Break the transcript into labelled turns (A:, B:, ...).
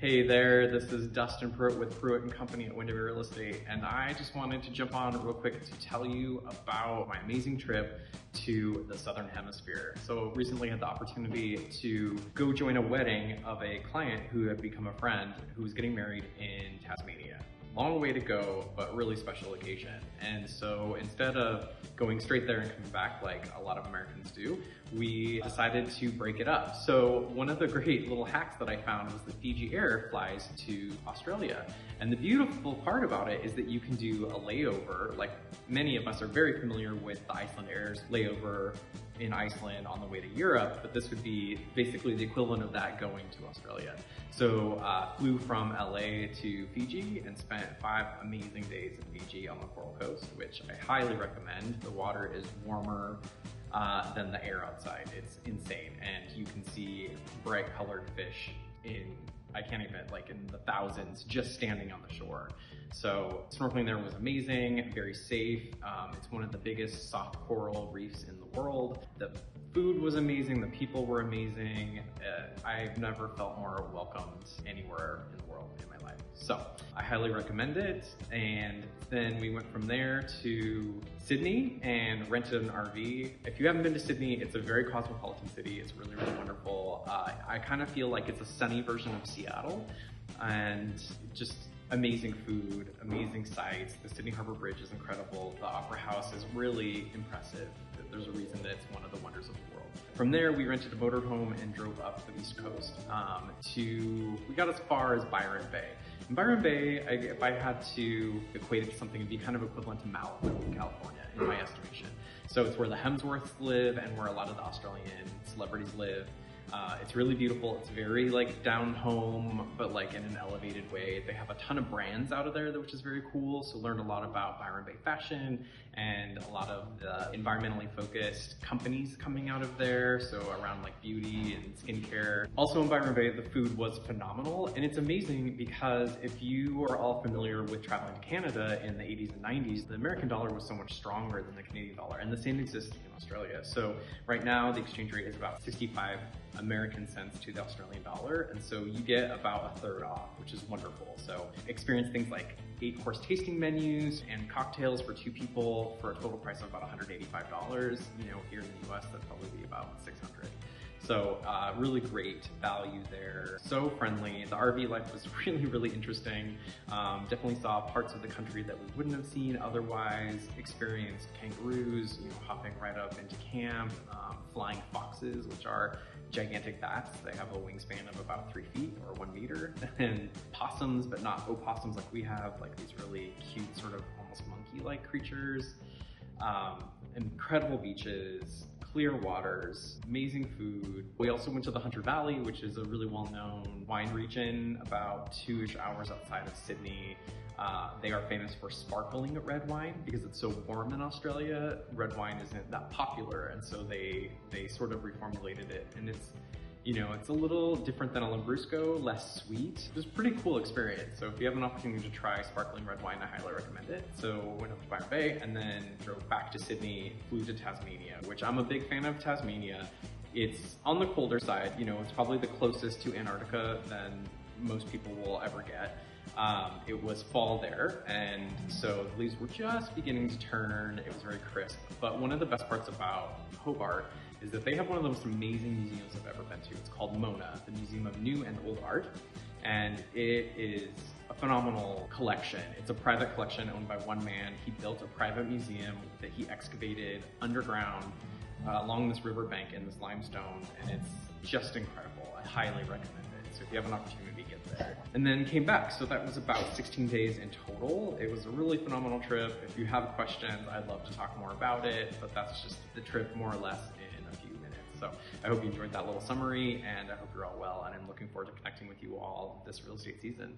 A: Hey there, this is Dustin Pruitt with Pruitt & Company at Windermere Real Estate, and I just wanted to jump on real quick to tell you about my amazing trip to the Southern Hemisphere. So recently I had the opportunity to go join a wedding of a client who had become a friend who was getting married in Tasmania. Long way to go, but really special occasion. And so instead of going straight there and coming back like a lot of Americans do, we decided to break it up. So one of the great little hacks that I found was that Fiji Air flies to Australia. And the beautiful part about it is that you can do a layover, like many of us are very familiar with the Iceland Air's layover in Iceland on the way to Europe, but this would be basically the equivalent of that going to Australia. So flew from LA to Fiji and spent 5 amazing days in Fiji on the Coral Coast, which I highly recommend. The water is warmer than the air outside. It's insane. And you can see bright colored fish I can't even, like in the thousands, just standing on the shore. So snorkeling there was amazing, very safe. It's one of the biggest soft coral reefs in the world. The food was amazing, the people were amazing. I've never felt more welcomed anywhere in the world in my life. So I highly recommend it. And then we went from there to Sydney and rented an RV. If you haven't been to Sydney, it's a very cosmopolitan city. It's really, really wonderful. I kind of feel like it's a sunny version of Seattle, and just amazing food, amazing sights. The Sydney Harbor Bridge is incredible. The Opera House is really impressive. There's a reason that it's one of the wonders of the world. From there, we rented a motorhome and drove up the East Coast we got as far as Byron Bay. In Byron Bay, if I had to equate it to something, it'd be kind of equivalent to Malibu in California, in my estimation. So it's where the Hemsworths live and where a lot of the Australian celebrities live. It's really beautiful. It's very like down home, but like in an elevated way. They have a ton of brands out of there, which is very cool. So learned a lot about Byron Bay fashion and a lot of the environmentally focused companies coming out of there. So around like beauty and skincare. Also in Byron Bay, the food was phenomenal. And it's amazing because if you are all familiar with traveling to Canada in the 80s and 90s, the American dollar was so much stronger than the Canadian dollar. And the same exists in Australia. So right now the exchange rate is about 65 American cents to the Australian dollar, and so you get about 1/3 off, which is wonderful. So experience things like 8-course tasting menus and cocktails for 2 people for a total price of about $185. You know, here in the US, that'd probably be about $600. So really great value there. So friendly. The RV life was really, really interesting. Definitely saw parts of the country that we wouldn't have seen otherwise. Experienced kangaroos, hopping right up into camp. Flying foxes, which are gigantic bats. They have a wingspan of about 3 feet or 1 meter. And possums, but not opossums like we have, like these really cute sort of almost monkey-like creatures. Incredible beaches, clear waters, amazing food. We also went to the Hunter Valley, which is a really well-known wine region about 2-ish hours outside of Sydney. They are famous for sparkling red wine because it's so warm in Australia. Red wine isn't that popular, and so they sort of reformulated it, and it's a little different than a Lambrusco, less sweet. It was a pretty cool experience. So if you have an opportunity to try sparkling red wine, I highly recommend it. So went up to Byron Bay and then drove back to Sydney, flew to Tasmania, which I'm a big fan of Tasmania. It's on the colder side, it's probably the closest to Antarctica than most people will ever get. It was fall there, and so the leaves were just beginning to turn. It was very crisp. But one of the best parts about Hobart is that they have one of the most amazing museums I've ever been to. It's called MONA, the Museum of New and Old Art, and it is a phenomenal collection. It's a private collection owned by one man. He built a private museum that he excavated underground along this riverbank in this limestone, and it's just incredible. I highly recommend it. So if you have an opportunity, get there. And then came back. So that was about 16 days in total. It was a really phenomenal trip. If you have questions, I'd love to talk more about it, but that's just the trip more or less in a few minutes. So I hope you enjoyed that little summary, and I hope you're all well, and I'm looking forward to connecting with you all this real estate season.